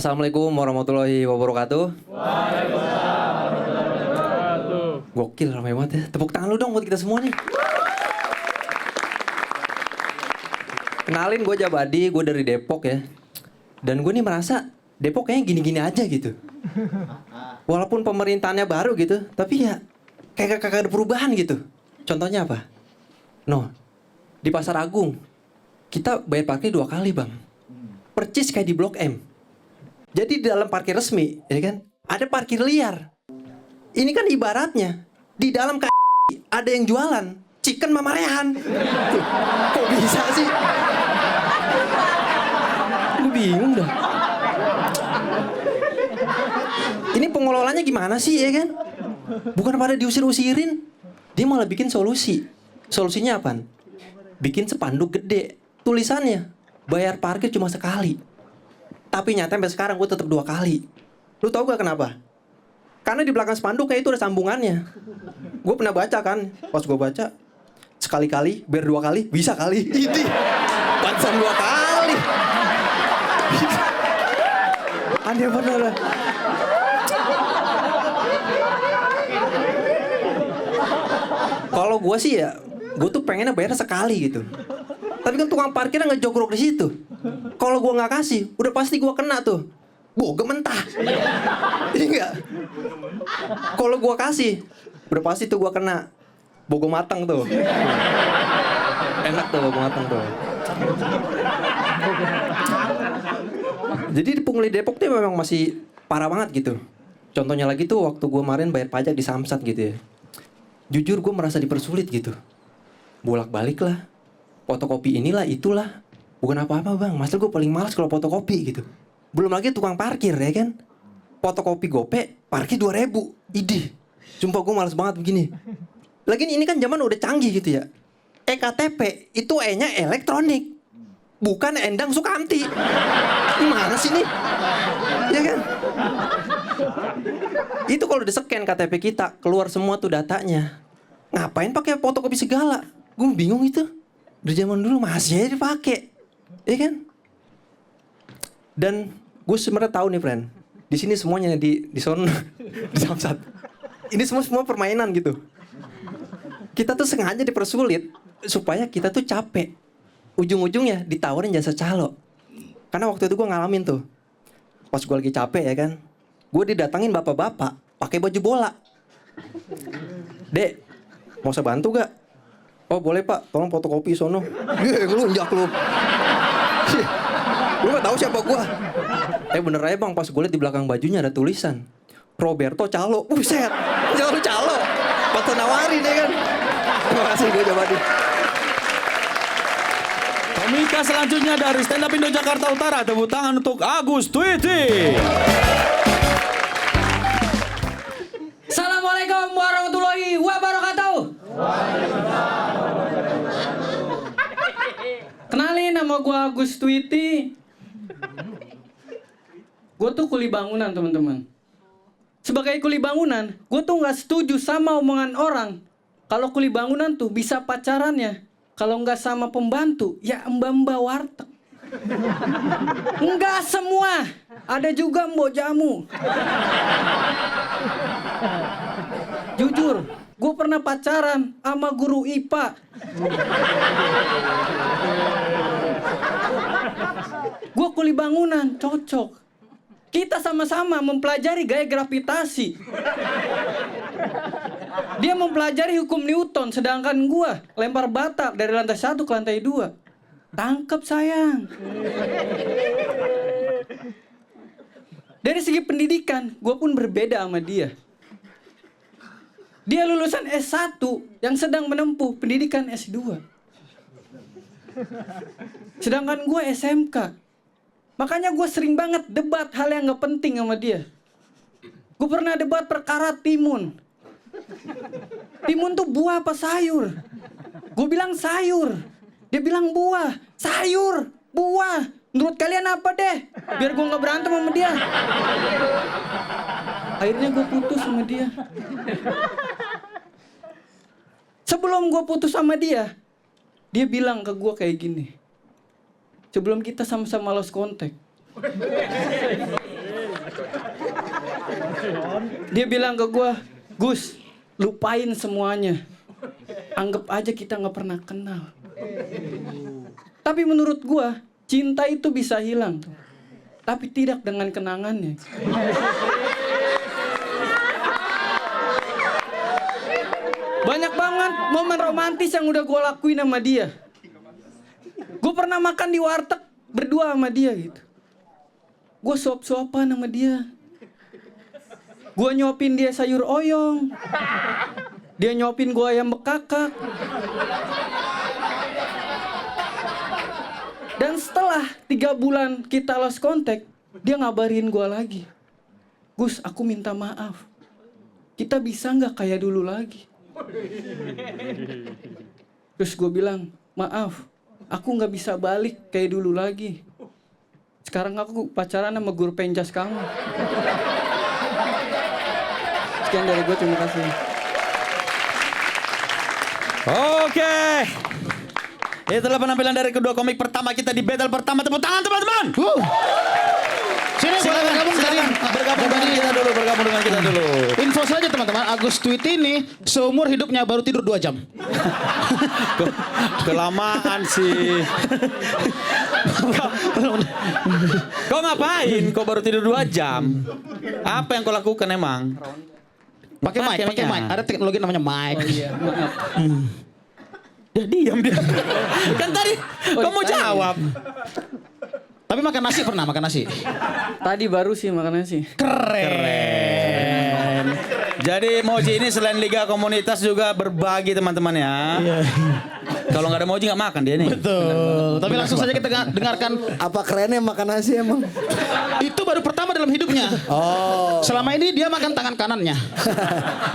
Assalamualaikum warahmatullahi wabarakatuh. Gokil, ramai banget ya. Tepuk tangan lu dong buat kita semua nih. Kenalin, gue Jabadi, gue dari Depok ya. Dan gue nih merasa Depok kayaknya gini-gini aja gitu. Walaupun pemerintahannya baru gitu, tapi ya kayak kagak ada perubahan gitu. Contohnya apa? Di Pasar Agung, kita bayar parkir 2 kali bang. Percis kayak di Blok M. Jadi di dalam parkir resmi, ya kan, ada parkir liar. Ini kan ibaratnya di dalam ada yang jualan chicken Mama Rehan. Tuh, kok bisa sih? Gue bingung dah. Ini pengelolanya gimana sih, ya kan? Bukan pada diusir-usirin, dia malah bikin solusi. Solusinya apa? Bikin spanduk gede, tulisannya bayar parkir cuma sekali. Tapi nyata sampai sekarang gue tetap 2 kali. Lu tau gak kenapa? Karena di belakang spanduk kayak itu ada sambungannya. Gue pernah baca kan, pas gue baca, sekali-kali, biar 2 kali, bisa kali. Ini, pantesan 2 kali. Aneh bener lah. Kalau gue sih ya, gue tuh pengennya bayar sekali gitu. Tapi kan tukang parkirnya ngejogrok di situ. Kalau gue nggak kasih, udah pasti gue kena tuh. Bogem mentah. Ini enggak. Kalau gue kasih, udah pasti tuh gue kena. Bogem matang tuh. Enak tuh bogem matang tuh. Jadi di pungli Depok tuh memang masih parah banget gitu. Contohnya lagi tuh waktu gue kemarin bayar pajak di Samsat gitu ya. Jujur gue merasa dipersulit gitu. Bolak-balik lah. Fotokopi inilah itulah. Bukan apa-apa bang, masalah gue paling malas kalau fotokopi gitu. Belum lagi tukang parkir ya kan. Fotokopi gope, parkir 2.000. Idih, sumpah gue malas banget begini. Lagian ini kan zaman udah canggih gitu ya. EKTP itu E-nya elektronik, bukan Endang Sukamti. Gimana sih nih? Ya kan? Itu kalau di-scan KTP kita, keluar semua tuh datanya. Ngapain pakai fotokopi segala? Gue bingung itu. Dari zaman dulu masih aja dipakai, ya kan? Dan gue sebenarnya tahu nih, friend. Di sini semuanya di sono di Samsat. Ini semua permainan gitu. Kita tuh sengaja dipersulit supaya kita tuh capek. Ujung-ujungnya ditawarin jasa calo. Karena waktu itu gue ngalamin tuh. Pas gue lagi capek ya kan, gue didatangin bapak-bapak pakai baju bola. Dek, mau saya bantu gak? Oh boleh pak, tolong fotokopi sono. Lu njak lu. Lu gak tahu siapa gua. Bener aja bang, pas gue liat di belakang bajunya ada tulisan Roberto Calo. Buset, Calo Calo. Patut nawarin ya kan. Terima kasih gue Jabadi. Komika selanjutnya dari Stand Up Indo Jakarta Utara. Tepuk tangan untuk Agus Tweety. Assalamualaikum warahmatullahi wabarakatuh. Kenalin, nama gue Agus Tweety. Gue tuh kuli bangunan teman-teman. Sebagai kuli bangunan, gue tuh nggak setuju sama omongan orang kalau kuli bangunan tuh bisa pacarannya kalau nggak sama pembantu ya mbak-mbak warteg. Nggak semua, ada juga mbok jamu. Jujur, gue pernah pacaran sama guru IPA. Gue kuli bangunan, cocok. Kita sama-sama mempelajari gaya gravitasi. Dia mempelajari hukum Newton, sedangkan gue lempar bata dari lantai 1 ke lantai 2. Tangkep sayang. Dari segi pendidikan, gue pun berbeda sama dia. Dia lulusan S1 yang sedang menempuh pendidikan S2. Sedangkan gue SMK. Makanya gue sering banget debat hal yang gak penting sama dia. Gue pernah debat perkara timun. Timun tuh buah apa sayur? Gue bilang sayur. Dia bilang buah. Sayur, buah. Menurut kalian apa deh? Biar gue gak berantem sama dia. Akhirnya gue putus sama dia. Sebelum gue putus sama dia bilang ke gue kayak gini. Sebelum kita sama-sama lost contact, Dia bilang ke gue, Gus, lupain semuanya. Anggap aja kita nggak pernah kenal. Tapi menurut gue, cinta itu bisa hilang. Tapi tidak dengan kenangannya. Banyak banget momen romantis yang udah gue lakuin sama dia. Gue pernah makan di warteg berdua sama dia gitu. Gue suap-suapan sama dia. Gue nyopin dia sayur oyong. Dia nyopin gue ayam bekakak. Dan setelah 3 bulan kita lost contact, dia ngabarin gue lagi. Gus, aku minta maaf. Kita bisa nggak kayak dulu lagi? Terus gue bilang, maaf, aku nggak bisa balik kayak dulu lagi. Sekarang aku pacaran sama guru penjas kamu. Sekian dari gue, terima kasih. Oke. Itulah penampilan dari kedua komik pertama kita di battle pertama. Tepuk tangan teman-teman. Sini boleh bergabung tadi. Bergabung dengan kita dulu. Info saja teman-teman, Agus Tweety ini seumur hidupnya baru tidur 2 jam. Kelamaan sih. Kau ngapain? Kau baru tidur 2 jam. Apa yang kau lakukan emang? Pakai mic. Ada teknologi namanya mic. Oh iya, maaf. Dia diam dia. Kan tadi kamu ditanya. jawab. Tapi makan nasi pernah makan nasi? Tadi baru sih makan nasi. Keren. Jadi Moji ini selain liga komunitas juga berbagi teman-teman ya. Kalau nggak ada Moji nggak makan dia nih. Betul. Tapi langsung saja kita dengarkan. Apa kerennya makan nasi emang? Itu baru pertama dalam hidupnya. Oh. Selama ini dia makan tangan kanannya.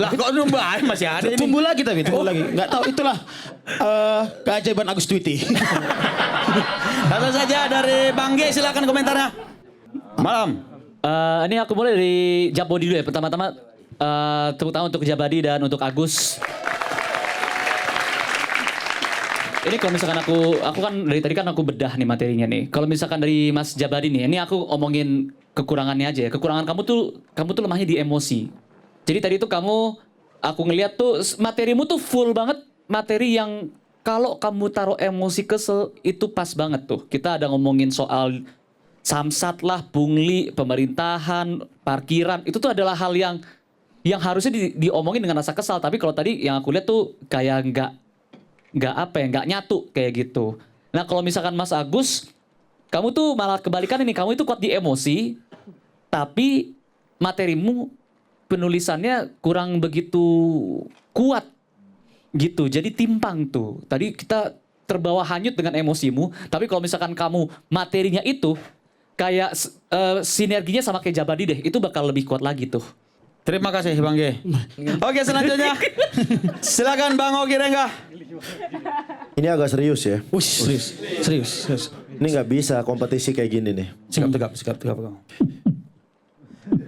Lah kok nambah masih ada ini. Tumbuh lagi tapi tumbuh lagi. Nggak tahu itulah keajaiban Agus Tweety. Langsung saja dari Bang G, silakan komentarnya. Malam. Ini aku mulai dari Jabodi dulu ya. Pertama-tama tepuk tangan untuk Jabadi dan untuk Agus. Ini kalau misalkan aku kan dari tadi kan aku bedah nih materinya nih. Kalau misalkan dari Mas Jabadi nih, ini aku omongin kekurangannya aja ya. Kekurangan kamu tuh lemahnya di emosi. Jadi tadi tuh aku ngeliat tuh materimu tuh full banget materi yang kalau kamu taruh emosi kesel itu pas banget tuh. Kita ada ngomongin soal samsat lah, pungli, pemerintahan, parkiran. Itu tuh adalah hal yang harusnya diomongin dengan rasa kesal. Tapi kalau tadi yang aku lihat tuh kayak nggak nyatu kayak gitu. Nah kalau misalkan Mas Agus, kamu tuh malah kebalikan ini. Kamu itu kuat di emosi, tapi materimu penulisannya kurang begitu kuat. Gitu, jadi timpang tuh. Tadi kita terbawa hanyut dengan emosimu, tapi kalau misalkan kamu materinya itu kayak sinerginya sama kayak Jabadi deh, itu bakal lebih kuat lagi tuh. Terima kasih Bang G. Oke selanjutnya, silakan Bang Ogi Rengga. Ini agak serius ya. Serius. Ini nggak bisa kompetisi kayak gini nih. Sikap tegap.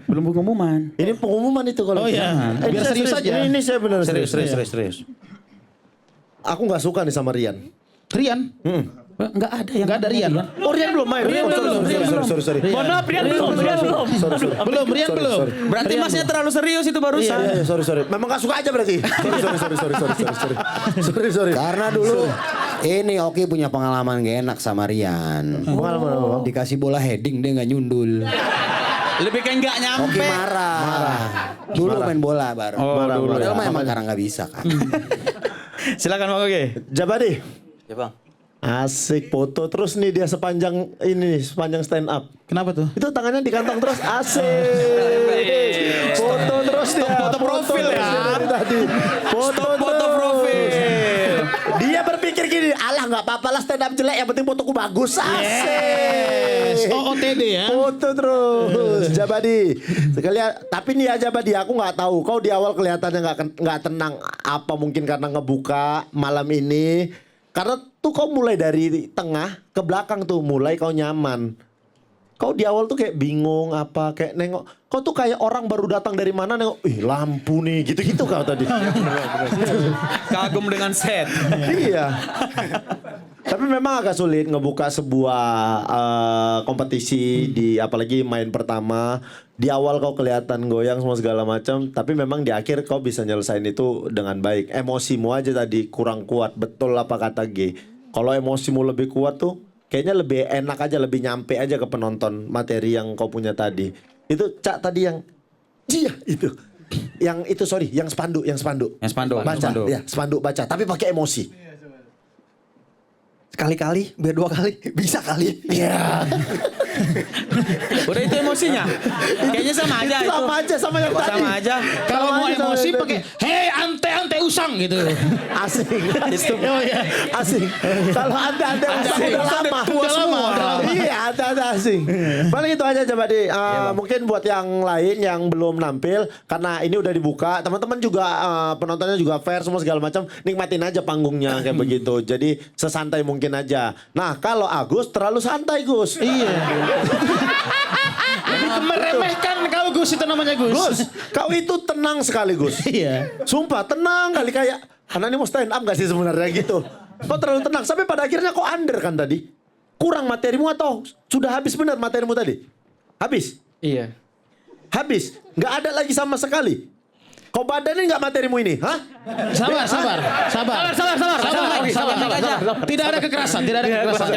Belum pengumuman. Ini pengumuman itu kalau. Oh iya. Biar serius aja. Ini saya benar Serius. Aku nggak suka nih sama Rian. Rian? Enggak ada yang Nggak ada Rian. Oh Rian belum main. Sorry. Mohon maaf, Rian belum. Rian belum. Berarti masnya terlalu serius itu barusan. Iya, sorry. Memang nggak suka aja berarti. Sorry. Karena dulu ini Oki punya pengalaman gak enak sama Rian. Pengalaman apa? Dikasih bola heading dia nggak nyundul. Lebih kayak nggak nyampe. Oki marah. Dulu main bola bareng. Marah. Padahal mah emang karena nggak bisa kan. Silakan Bang Ogi. Jabadi. Ya Bang. Asik foto terus nih dia sepanjang stand up. Kenapa tuh? Itu tangannya di kantong terus asik. Foto terus dia. Foto profil terus ya. dia dari tadi. Foto profil. Dia berpikir gini, alah nggak apa-apa lah stand up jelek, yang penting fotoku bagus. Asik. Yes. OOTD ya. Foto terus. Jabadi. Sekalian, tapi nih ya Jabadi, aku nggak tahu. Kau di awal kelihatannya nggak tenang. Apa mungkin karena ngebuka malam ini? Karena tuh kau mulai dari tengah ke belakang tuh mulai kau nyaman. Kau di awal tuh kayak bingung apa kayak nengok. Kau tuh kayak orang baru datang dari mana nengok. Ih lampu nih gitu-gitu kau tadi. Kagum dengan set. Iya. Tapi memang agak sulit ngebuka sebuah kompetisi di apalagi main pertama. Di awal kau kelihatan goyang semua segala macam, tapi memang di akhir kau bisa nyelesain itu dengan baik. Emosimu aja tadi kurang kuat, betul apa kata G. Kalau emosimu lebih kuat tuh kayaknya lebih enak aja, lebih nyampe aja ke penonton materi yang kau punya tadi. Itu Cak tadi yang itu. Yang itu sorry, yang spanduk. Yang spanduk. Baca, ya spanduk baca, tapi pakai emosi. Sekali-kali, biar 2 kali, bisa kali. Iya. Udah itu emosinya. Kayaknya sama aja itu. Sama aja sama yang tadi. Sama aja. Kalau Sama mau aja sama emosi yang pakai tadi. hei ante usang gitu. Asing. Oh iya. Asing. Kalau anda Asing. udah lama. Udah lama. Iya, ada asing. Paling itu aja coba di mungkin buat yang lain yang belum nampil karena ini udah dibuka, teman-teman juga penontonnya juga fair semua segala macam, nikmatin aja panggungnya kayak begitu. Jadi sesantai mungkin aja. Nah, kalau Agus terlalu santai, Gus. Iya. Meremehkan kau Gus itu namanya Gus. Gus, kau itu tenang sekali, Gus. Iya. Sumpah tenang kali kayak karena ini mau stand up gak sih sebenarnya gitu. Kau terlalu tenang sampai pada akhirnya kau under kan tadi. Kurang materimu atau sudah habis benar materimu tadi? Habis? Iya. Habis? Nggak ada lagi sama sekali? Kau badanin nggak materimu ini? Hah? Sabar. Tidak ada kekerasan.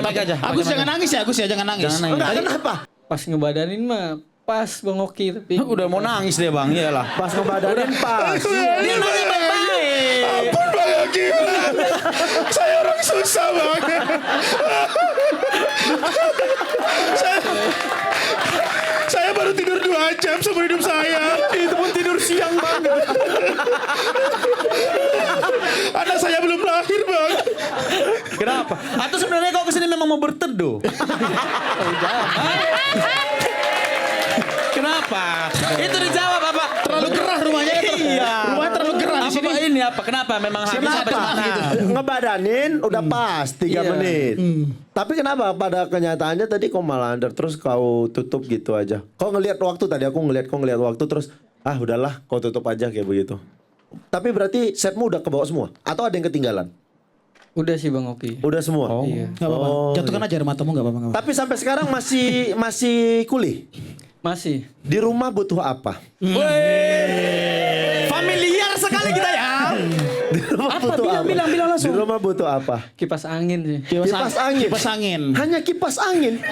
Pakai aja. Agus jangan nangis ya, Agus ya, jangan nangis. Enggak, kenapa? Pas ngebadanin mah pas Bang Oki tapi Udah mau nangis deh bang, iyalah. Pas ngebadanin pas. Dia nanya baik-baik. Ampun Bang Oki. Saya orang susah Bang. Saya baru tidur 2 jam seumur hidup saya. Itu pun tidur siang banget. Anak saya belum lahir Bang. Kenapa? Atau sebenarnya kau kesini memang mau berteduh? Kenapa? Itu dijawab apa? Terlalu gerah rumahnya. Iya. Rumahnya terlalu gerah di sini. Apa ini apa? Kenapa? Memang habis sampai Kenapa? mana? Ngebadanin udah pas 3 menit. Tapi kenapa pada kenyataannya tadi kau malah under terus kau tutup gitu aja. Kau ngelihat waktu tadi aku ngelihat kau ngelihat waktu terus udahlah kau tutup aja kayak begitu. Tapi berarti setmu udah ke bawah semua atau ada yang ketinggalan? udah sih Bang Oki. Udah semua. Iya. Gak apa-apa. Jatuhkan aja air matamu gak apa-apa. Tapi sampai sekarang masih kuliah. Masih. Di rumah butuh apa? Familiar sekali kita ya. Di rumah butuh apa? bilang langsung. Di rumah butuh apa? Kipas angin sih. Kipas angin. Kipas angin. Hanya kipas angin.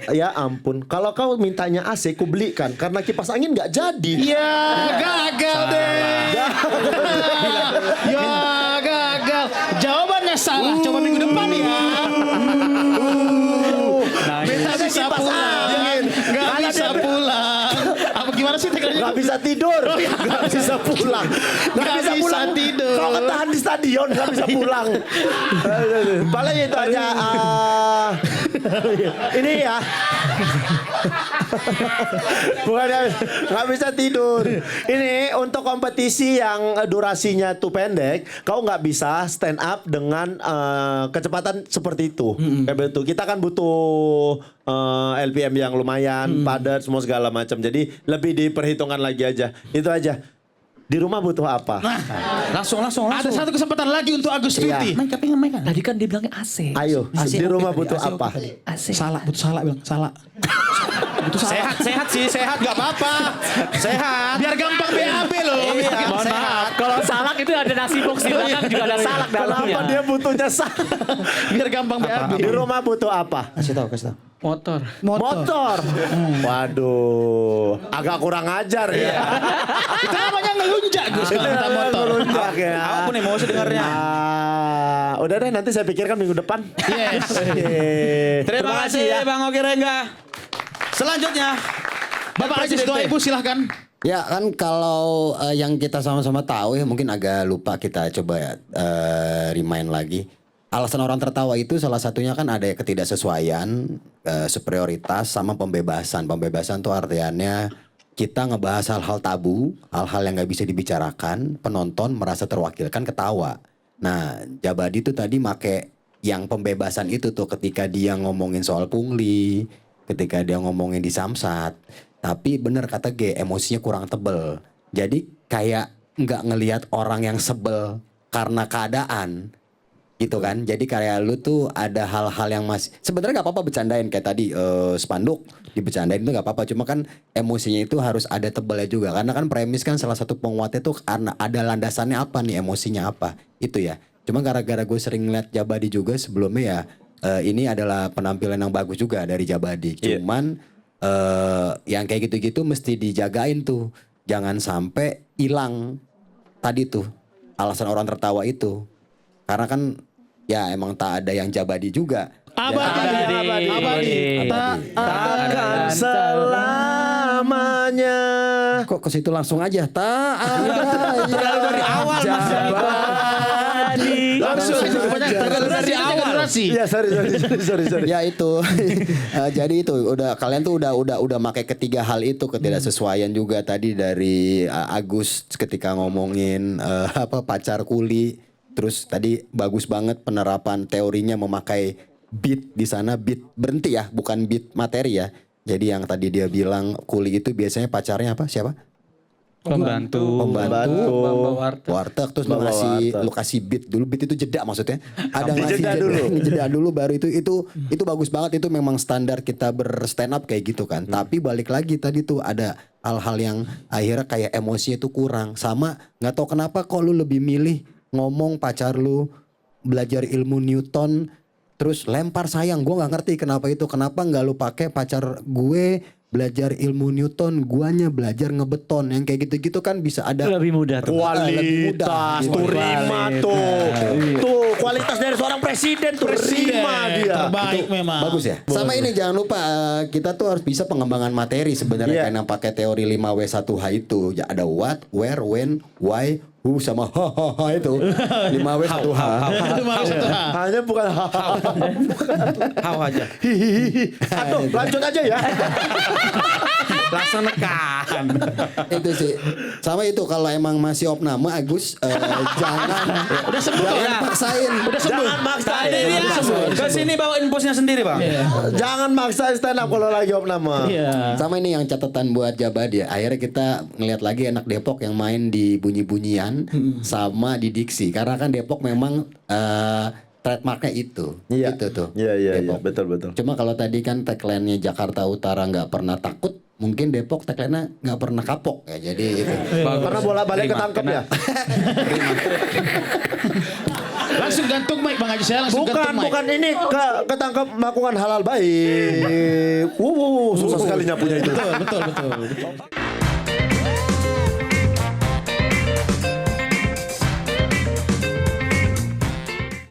Ya ampun. Kalau kau mintanya AC, ku belikan. Karena kipas angin nggak jadi. Ya gagal deh. Ya gagal. Jawabannya salah. Coba minggu depan ya. Beta bisa pulang. Gak bisa pulang. Apa gimana sih tekniknya? Gak bisa tidur. Gak bisa pulang. Nggak bisa tidur. Kalau ketahan di stadion gak bisa pulang. Paling itu aja. Ini ya. Bukan gak bisa tidur. Ini untuk kompetisi yang durasinya tuh pendek, kau nggak bisa stand up dengan kecepatan seperti itu. Kayak begitu. Kita kan butuh LPM yang lumayan padat semua segala macam. Jadi lebih diperhitungkan lagi aja. Itu aja. Di rumah butuh apa? Langsung. Ada satu kesempatan lagi untuk Agus Iya. Tuti. Main. Tadi kan dia bilangnya AC. Ayo, di rumah butuh apa? AC. Salah, butuh salah bilang. Salah. Butuh salah. Sehat gak apa-apa. Sehat. Biar gampang BAB loh. Iya, Mohon maaf, kalau salak itu ada nasi box di belakang juga ada salak dalamnya. Kenapa dia butuhnya Biar gampang BAB. Di rumah butuh apa? Kasih tahu. Motor. Motor. Waduh, agak kurang ajar ya. Itu namanya ngelunjak Gus. Kalau minta motor. Melunjak ya. Aku pun emosi dengarnya. Udah deh, nanti saya pikirkan minggu depan. Yes. Oke. Terima kasih Bang Oki Rengga. Selanjutnya Bapak Ajis doa Ibu silahkan. Ya kan kalau yang kita sama-sama tahu ya mungkin agak lupa kita coba remind lagi. Alasan orang tertawa itu salah satunya kan ada ketidaksesuaian, superioritas sama pembebasan. Pembebasan tuh artiannya kita ngebahas hal-hal tabu, hal-hal yang nggak bisa dibicarakan, penonton merasa terwakilkan ketawa. Nah, Jabadi tuh tadi make yang pembebasan itu tuh ketika dia ngomongin soal pungli, ketika dia ngomongin di Samsat. Tapi bener kata G, emosinya kurang tebel. Jadi kayak nggak ngelihat orang yang sebel karena keadaan. gitu kan. Jadi kayak lu tuh ada hal-hal yang masih sebenarnya nggak apa-apa bercandain kayak tadi spanduk dibercandain itu nggak apa-apa. Cuma kan emosinya itu harus ada tebalnya juga karena kan premis kan salah satu penguatnya tuh karena ada landasannya apa nih, emosinya apa itu ya. Cuma gara-gara gue sering ngeliat Jabadi juga sebelumnya ya ini adalah penampilan yang bagus juga dari Jabadi. Cuman yang kayak gitu-gitu mesti dijagain tuh, jangan sampai hilang tadi tuh alasan orang tertawa itu. Karena kan ya emang tak ada yang Jabadi juga. Abadi. Takkan selamanya. Kok ke situ langsung aja? Tak ada Terlalu dari awal Mas. Langsung Terlalu dari awal. Iya, sorry. Ya itu. Jadi itu udah kalian tuh udah pakai ketiga hal itu, ketidaksesuaian juga tadi dari Agus ketika ngomongin apa pacar kuli. Terus tadi bagus banget penerapan teorinya memakai beat di sana, beat berhenti ya, bukan beat materi ya. Jadi yang tadi dia bilang kuli itu biasanya pacarnya apa? Siapa? Pembantu. Warteg terus Bawa warteg. lu kasih beat dulu, beat itu jeda maksudnya. Ada ngasih Jeda dulu. jeda dulu baru itu bagus banget, itu memang standar kita berstand up kayak gitu kan. Tapi balik lagi tadi tuh ada hal-hal yang akhirnya kayak emosinya itu kurang. Sama nggak tahu kenapa kok lu lebih milih ngomong pacar lu belajar ilmu Newton terus lempar sayang. Gue nggak ngerti kenapa itu. Kenapa nggak lu pakai pacar gue belajar ilmu Newton, guanya belajar ngebeton. Yang kayak gitu-gitu kan bisa ada Lebih mudah tuh. Kualitas gitu. tuh Rima tuh. Tuh kualitas dari seorang presiden tuh Rima dia. Terbaik memang. Bagus ya. Sama ini jangan lupa kita tuh harus bisa pengembangan materi sebenarnya Iya. karena pakai teori 5W1H itu. Ya ada what, where, when, why, who sama ha itu. 5W1H. Hanya bukan How aja. Aduh, lanjut aja ya. Langsung nekan. Itu sih. Sama itu kalau emang masih opname Agus jangan Udah sembuh kok. jangan paksain. Jangan maksain. Tadi dia ke sini bawa infusnya sendiri, Bang. Jangan maksain stand up kalau lagi opname. Sama ini yang catatan buat Jabadi ya. Akhirnya kita ngeliat lagi anak Depok yang main di bunyi-bunyian sama di diksi. Karena kan Depok memang trademarknya itu. Iya. Itu tuh. Iya, Depok. betul. Cuma kalau tadi kan tagline-nya Jakarta Utara nggak pernah takut, mungkin Depok tagline-nya nggak pernah kapok ya. Jadi itu. Karena bola balik ketangkep ya. Langsung gantung mic Bang Haji, saya langsung gantung mic. Bukan ini ketangkep melakukan halal baik. Susah sekali nyapunya itu. Betul.